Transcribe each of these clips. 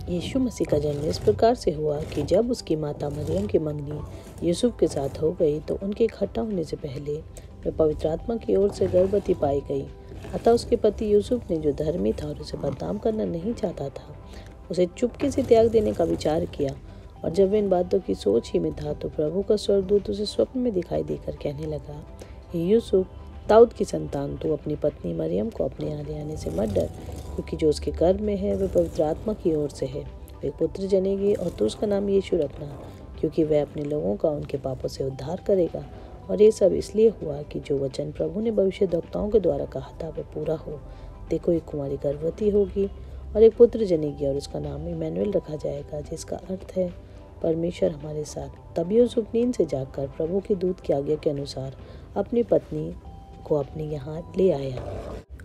यीशु मसीह का जन्म इस प्रकार से हुआ कि जब उसकी माता मरियम की मंगनी यूसुफ के साथ हो गई तो उनके इकट्ठा होने से पहले वह पवित्र आत्मा की ओर से गर्भवती पाई गई। अतः उसके पति यूसुफ ने, जो धर्मी था और उसे बदनाम करना नहीं चाहता था, उसे चुपके से त्याग देने का विचार किया। और जब वह इन बातों की सोच ही में था तो प्रभु का स्वर्गदूत उसे स्वप्न में दिखाई देकर कहने लगा, हे यूसुफ, दाऊद की संतान, तू अपनी पत्नी मरियम को अपने यहाँ ले आने से मत डर, क्योंकि जो उसके गर्भ में है वह पवित्र आत्मा की ओर से है। वह एक पुत्र जनेगी और तू उसका नाम यीशु रखना, क्योंकि वह अपने लोगों का उनके पापों से उद्धार करेगा। और ये सब इसलिए हुआ कि जो वचन प्रभु ने भविष्यद्वक्ताओं के द्वारा कहा था वह पूरा हो। देखो, एक कुमारी गर्भवती होगी और एक पुत्र जनेगी और उसका नाम इम्मानुएल रखा जाएगा, जिसका अर्थ है परमेश्वर हमारे साथ। तब यूसुफ नींद से जागकर प्रभु के दूत की आज्ञा के अनुसार अपनी पत्नी को अपने यहाँ ले आया।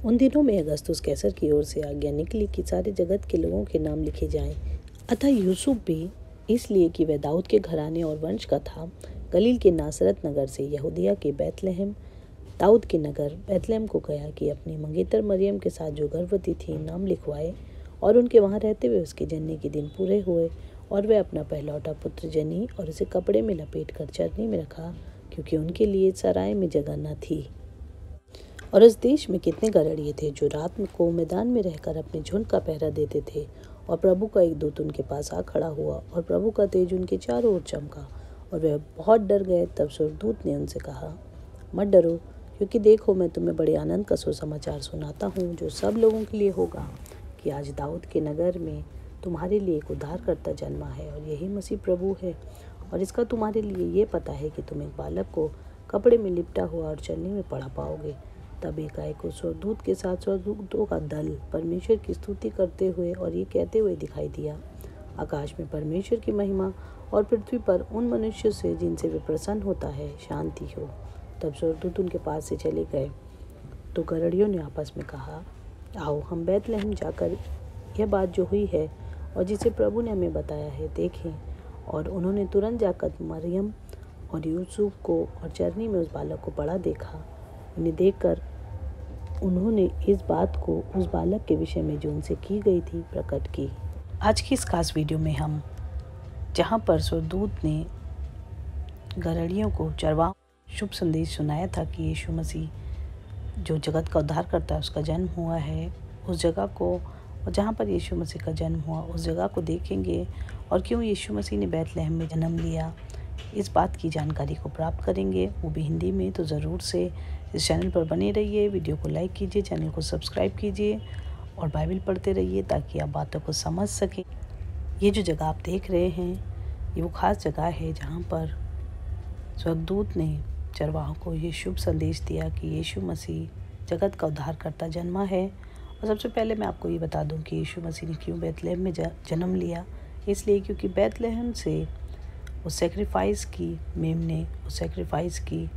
उन दिनों में अगस्तुस कैसर की ओर से आज्ञा निकली कि सारे जगत के लोगों के नाम लिखे जाएं। अतः यूसुफ भी, इसलिए कि वह दाऊद के घराने और वंश का था, गलील के नासरत नगर से यहूदिया के बैतलहम, दाऊद के नगर बैतलहम को गया कि अपनी मंगेतर मरियम के साथ जो गर्भवती थी नाम लिखवाए। और उनके वहाँ रहते हुए उसके जनने के दिन पूरे हुए और वह अपना पहलौठा पुत्र जनी और उसे कपड़े में लपेट कर चरनी में रखा, क्योंकि उनके लिए सराय में जगह न थी। और उस देश में कितने गड़रिये थे जो रात को मैदान में रहकर अपने झुंड का पहरा देते थे। और प्रभु का एक दूत उनके पास आ खड़ा हुआ और प्रभु का तेज उनके चारों ओर चमका और वह बहुत डर गए। तब स्वर्गदूत ने उनसे कहा, मत डरो, क्योंकि देखो, मैं तुम्हें बड़े आनंद का सुसमाचार सुनाता हूँ, जो सब लोगों के लिए होगा, कि आज दाऊद के नगर में तुम्हारे लिए एक उद्धारकर्ता जन्मा है और यही मसीह प्रभु है। और इसका तुम्हारे लिए ये पता है कि तुम एक बालक को कपड़े में लिपटा हुआ और चलनी में पड़ा पाओगे। तब एकाएक उस स्वर्गदूत के साथ स्वर्गदूतों का दल परमेश्वर की स्तुति करते हुए और ये कहते हुए दिखाई दिया, आकाश में परमेश्वर की महिमा और पृथ्वी पर उन मनुष्यों से जिनसे वे प्रसन्न होता है शांति हो। तब स्वर्गदूत उनके पास से चले गए। तो गड़रियों ने आपस में कहा, आओ हम बैतलहम जाकर यह बात जो हुई है और जिसे प्रभु ने हमें बताया है देखें। और उन्होंने तुरंत जाकर मरियम और यूसुफ को और चरनी में उस बालक को पड़ा देखा। उन्हें देखकर उन्होंने इस बात को उस बालक के विषय में जो उनसे की गई थी प्रकट की। आज की इस खास वीडियो में हम, जहाँ पर स्वर्गदूत ने गड़रियों को चरवाहों शुभ संदेश सुनाया था कि यीशु मसीह जो जगत का उद्धार करता है उसका जन्म हुआ है, उस जगह को, और जहाँ पर यीशु मसीह का जन्म हुआ उस जगह को देखेंगे और क्यों यीशु मसीह ने बैतलहम में जन्म लिया, इस बात की जानकारी को प्राप्त करेंगे, वो भी हिंदी में। तो ज़रूर से इस चैनल पर बने रहिए, वीडियो को लाइक कीजिए, चैनल को सब्सक्राइब कीजिए और बाइबल पढ़ते रहिए ताकि आप बातों को समझ सकें। ये जो जगह आप देख रहे हैं ये वो ख़ास जगह है जहाँ पर स्वर्गदूत ने चरवाहों को ये शुभ संदेश दिया कि यीशु मसीह जगत का उद्धारकर्ता जन्मा है। और सबसे पहले मैं आपको ये बता दूं कि यीशु मसीह ने क्यों बैतलहम में जन्म लिया। इसलिए क्योंकि बैतलहम से उस सेक्रीफाइस की मेमने, उस सेक्रीफाइस की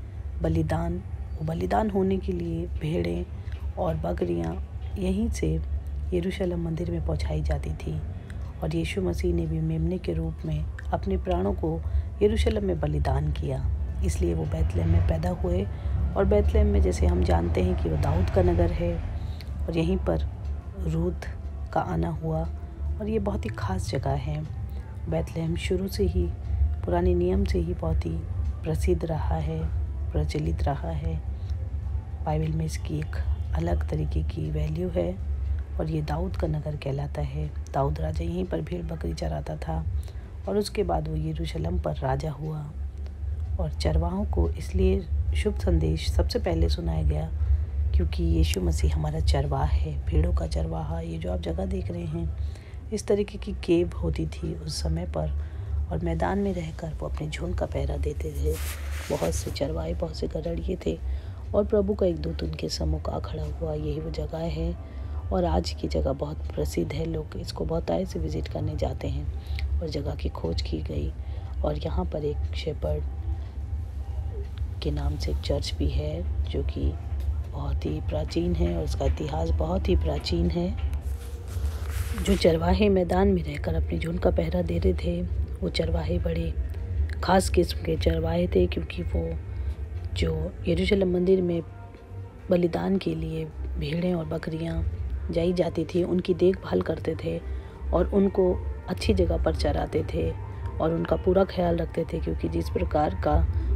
बलिदान होने के लिए भेड़ें और बकरियां यहीं से यरूशलेम मंदिर में पहुंचाई जाती थी। और यीशु मसीह ने भी मेमने के रूप में अपने प्राणों को यरूशलेम में बलिदान किया, इसलिए वो बैतलहम में पैदा हुए। और बैतलहम में, जैसे हम जानते हैं कि वो दाऊद का नगर है और यहीं पर रूत का आना हुआ। और ये बहुत ही ख़ास जगह है। बैतलहम शुरू से ही, पुराने नियम से ही बहुत ही प्रसिद्ध रहा है, प्रचलित रहा है। बाइबल में इसकी एक अलग तरीके की वैल्यू है और ये दाऊद का नगर कहलाता है। दाऊद राजा यहीं पर भेड़ बकरी चराता था और उसके बाद वो यरूशलेम पर राजा हुआ। और चरवाहों को इसलिए शुभ संदेश सबसे पहले सुनाया गया क्योंकि यीशु मसीह हमारा चरवाहा है, भेड़ों का चरवाहा। ये जो आप जगह देख रहे हैं, इस तरीके की केव होती थी उस समय पर और मैदान में रहकर वो अपने झुंड का पहरा देते थे। बहुत से चरवाहे, बहुत से गड़रिये थे और प्रभु का एक दूत उनके सम्मुख आ खड़ा हुआ। यही वो जगह है और आज की जगह बहुत प्रसिद्ध है, लोग इसको बहुत आए से विज़िट करने जाते हैं। और जगह की खोज की गई और यहाँ पर एक शेपर्ड के नाम से एक चर्च भी है जो कि बहुत ही प्राचीन है और उसका इतिहास बहुत ही प्राचीन है। जो चरवाहे मैदान में रहकर अपने झुंड का पहरा दे रहे थे, वो चरवाहे बड़े ख़ास किस्म के चरवाहे थे क्योंकि वो जो यरूशलेम मंदिर में बलिदान के लिए भेड़ें और बकरियां जाई जाती थी, उनकी देखभाल करते थे और उनको अच्छी जगह पर चराते थे और उनका पूरा ख्याल रखते थे, क्योंकि जिस प्रकार का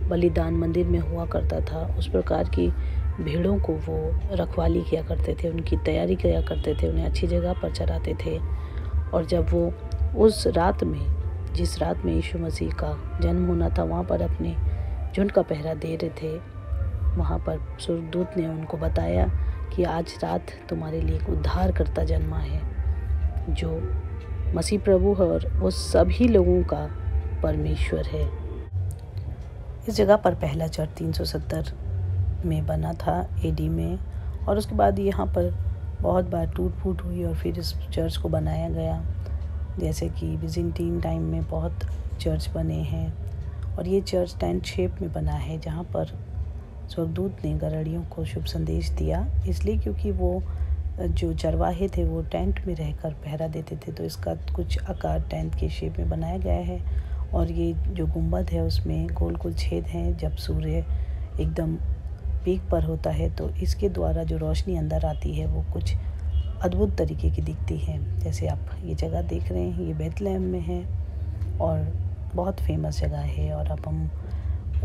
बलिदान मंदिर में हुआ करता था उस प्रकार की भेड़ों को वो रखवाली किया करते थे, उनकी तैयारी किया करते थे, उन्हें अच्छी जगह पर चराते थे। और जब वो उस रात में, जिस रात में यीशु मसीह का जन्म होना था, वहाँ पर अपने झुंड का पहरा दे रहे थे, वहाँ पर स्वर्गदूत ने उनको बताया कि आज रात तुम्हारे लिए एक उद्धारकर्ता जन्मा है, जो मसीह प्रभु है और वो सभी लोगों का परमेश्वर है। इस जगह पर पहला चर्च 370 में बना था एडी में, और उसके बाद यहाँ पर बहुत बार टूट फूट हुई और फिर इस चर्च को बनाया गया। जैसे कि बिजेंटीन टाइम में बहुत चर्च बने हैं, और ये चर्च टेंट शेप में बना है, जहाँ पर स्वर्गदूत ने गड़रियों को शुभ संदेश दिया, इसलिए क्योंकि वो जो चरवाहे थे वो टेंट में रहकर पहरा देते थे, तो इसका कुछ आकार टेंट के शेप में बनाया गया है। और ये जो गुंबद है उसमें गोल गोल छेद हैं। जब सूर्य एकदम पीक पर होता है तो इसके द्वारा जो रोशनी अंदर आती है वो कुछ अद्भुत तरीके की दिखती है। जैसे आप ये जगह देख रहे हैं, ये बेथलेहम में है और बहुत फेमस जगह है, और अब हम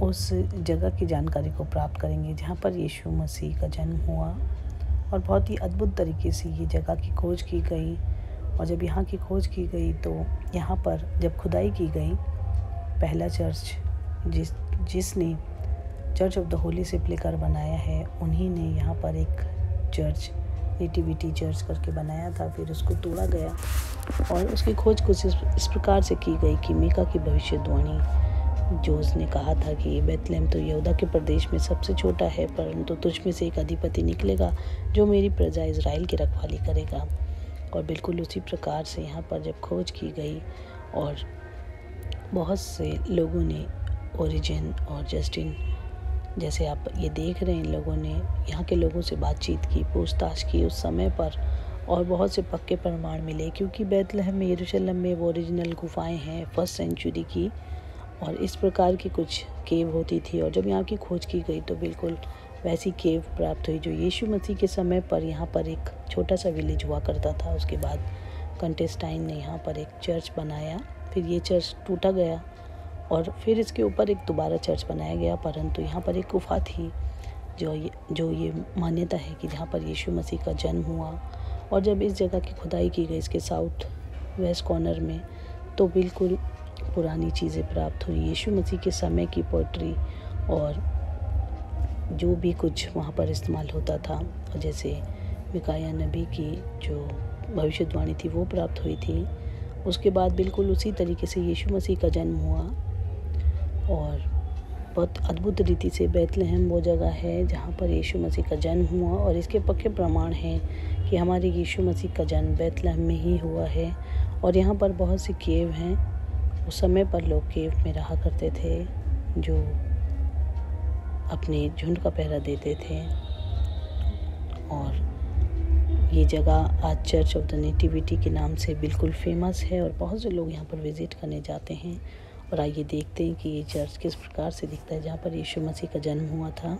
उस जगह की जानकारी को प्राप्त करेंगे जहाँ पर यीशु मसीह का जन्म हुआ। और बहुत ही अद्भुत तरीके से ये जगह की खोज की गई, और जब यहाँ की खोज की गई तो यहाँ पर जब खुदाई की गई, पहला चर्च जिसने चर्च ऑफ द होली सेपलेकर बनाया है, उन्हीं ने यहाँ पर एक चर्च नेटिविटी चर्च करके बनाया था। फिर उसको तोड़ा गया और उसकी खोज कुछ इस प्रकार से की गई कि मीका की भविष्यवाणी, जो उसने कहा था कि बेथलेहम तो यहूदा के प्रदेश में सबसे छोटा है, परंतु तुझ में से एक अधिपति निकलेगा जो मेरी प्रजा इज़राइल की रखवाली करेगा। और बिल्कुल उसी प्रकार से यहाँ पर जब खोज की गई और बहुत से लोगों ने, ओरिजिन और जस्टिन जैसे आप ये देख रहे हैं, लोगों ने यहाँ के लोगों से बातचीत की, पूछताछ की उस समय पर, और बहुत से पक्के प्रमाण मिले, क्योंकि बेथलेहम में, यरूशलेम में वो ओरिजिनल गुफाएं हैं 1st सेंचुरी की, और इस प्रकार की कुछ केव होती थी। और जब यहाँ की खोज की गई तो बिल्कुल वैसी केव प्राप्त हुई जो यीशु मसीह के समय पर यहाँ पर एक छोटा सा विलेज हुआ करता था। उसके बाद कंटेस्टाइन ने यहाँ पर एक चर्च बनाया, फिर ये चर्च टूटा गया और फिर इसके ऊपर एक दोबारा चर्च बनाया गया, परंतु यहाँ पर एक गुफा थी जो ये मान्यता है कि जहाँ पर यीशु मसीह का जन्म हुआ। और जब इस जगह की खुदाई की गई, इसके साउथ वेस्ट कॉर्नर में, तो बिल्कुल पुरानी चीज़ें प्राप्त हुई, यीशु मसीह के समय की पोट्री और जो भी कुछ वहाँ पर इस्तेमाल होता था, जैसे मिकाया नबी की जो भविष्यवाणी थी वो प्राप्त हुई थी। उसके बाद बिल्कुल उसी तरीके से यीशु मसीह का जन्म हुआ, और बहुत अद्भुत रीति से बेथलेहम वो जगह है जहाँ पर यीशु मसीह का जन्म हुआ, और इसके पक्के प्रमाण हैं कि हमारे यीशु मसीह का जन्म बेथलेहम में ही हुआ है। और यहाँ पर बहुत सी केव हैं, उस समय पर लोग केव में रहा करते थे जो अपने झुंड का पहरा देते थे। और ये जगह आज चर्च ऑफ द नेटिविटी के नाम से बिल्कुल फेमस है, और बहुत से लोग यहाँ पर विज़िट करने जाते हैं। और आइए देखते हैं कि ये चर्च किस प्रकार से दिखता है जहाँ पर यीशु मसीह का जन्म हुआ था।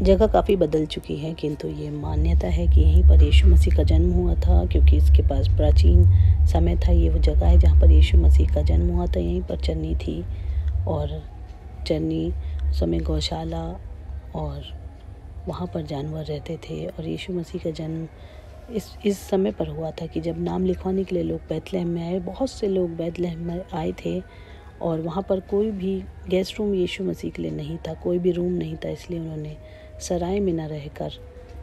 जगह काफ़ी बदल चुकी है, किंतु ये मान्यता है कि यहीं पर यीशु मसीह का जन्म हुआ था, क्योंकि इसके पास प्राचीन समय था। ये वो जगह है जहाँ पर यीशु मसीह का जन्म हुआ था। यहीं पर चरनी थी, और चरनी समय गौशाला, और वहाँ पर जानवर रहते थे। और यीशु मसीह का जन्म इस समय पर हुआ था कि जब नाम लिखवाने के लिए लोग बैतलहम में आए। बहुत से लोग बैतलहम में आए थे, और वहाँ पर कोई भी गेस्ट रूम यीशु मसीह के लिए नहीं था, कोई भी रूम नहीं था। इसलिए उन्होंने सराय में न रहकर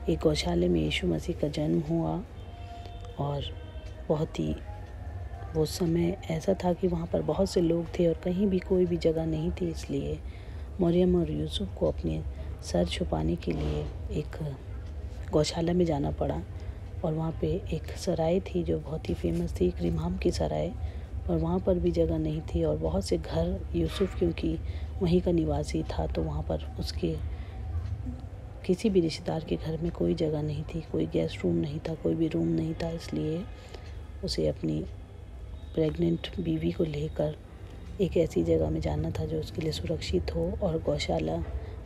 एक गौशाले में यीशु मसीह का जन्म हुआ। और बहुत ही वो समय ऐसा था कि वहाँ पर बहुत से लोग थे और कहीं भी कोई भी जगह नहीं थी। इसलिए मरियम और यूसुफ को अपने सर छुपाने के लिए एक गौशाला में जाना पड़ा। और वहाँ पे एक सराय थी जो बहुत ही फेमस थी, रिमहाम की सराय, और वहाँ पर भी जगह नहीं थी। और बहुत से घर, यूसुफ क्योंकि वहीं का निवासी था, तो वहाँ पर उसके किसी भी रिश्तेदार के घर में कोई जगह नहीं थी, कोई गेस्ट रूम नहीं था, कोई भी रूम नहीं था। इसलिए उसे अपनी प्रेग्नेंट बीवी को लेकर एक ऐसी जगह में जाना था जो उसके लिए सुरक्षित हो। और गौशाला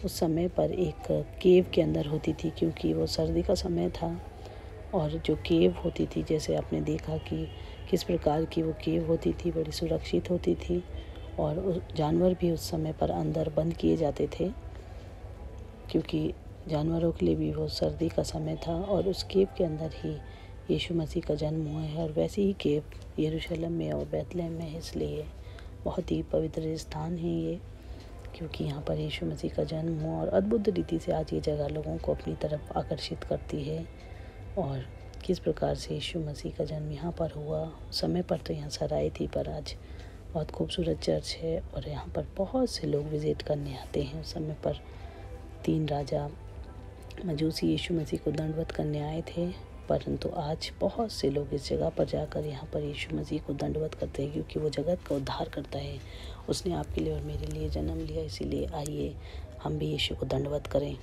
उस समय पर एक केव के अंदर होती थी, क्योंकि वो सर्दी का समय था। और जो केव होती थी, जैसे आपने देखा कि किस प्रकार की वो केव होती थी, बड़ी सुरक्षित होती थी। और जानवर भी उस समय पर अंदर बंद किए जाते थे, क्योंकि जानवरों के लिए भी वो सर्दी का समय था। और उस केव के अंदर ही यीशु मसीह का जन्म हुआ है। और वैसे ही केव यरूशलेम में और बैतलहम में है, इसलिए बहुत ही पवित्र स्थान है ये, क्योंकि यहाँ पर यीशु मसीह का जन्म हुआ। और अद्भुत रीति से आज ये जगह लोगों को अपनी तरफ आकर्षित करती है। और किस प्रकार से यीशु मसीह का जन्म यहाँ पर हुआ, समय पर तो यहाँ सराय थी, पर आज बहुत खूबसूरत चर्च है। और यहाँ पर बहुत से लोग विज़िट करने आते हैं। उस समय पर 3 राजा मजूसी यीशु मसीह को दंडवत करने आए थे, परंतु आज बहुत से लोग इस जगह पर जाकर यहाँ पर यीशु मसीह को दंडवत करते हैं, क्योंकि वो जगत का उद्धार करता है। उसने आपके लिए और मेरे लिए जन्म लिया, इसीलिए आइए हम भी यीशु को दंडवत करें।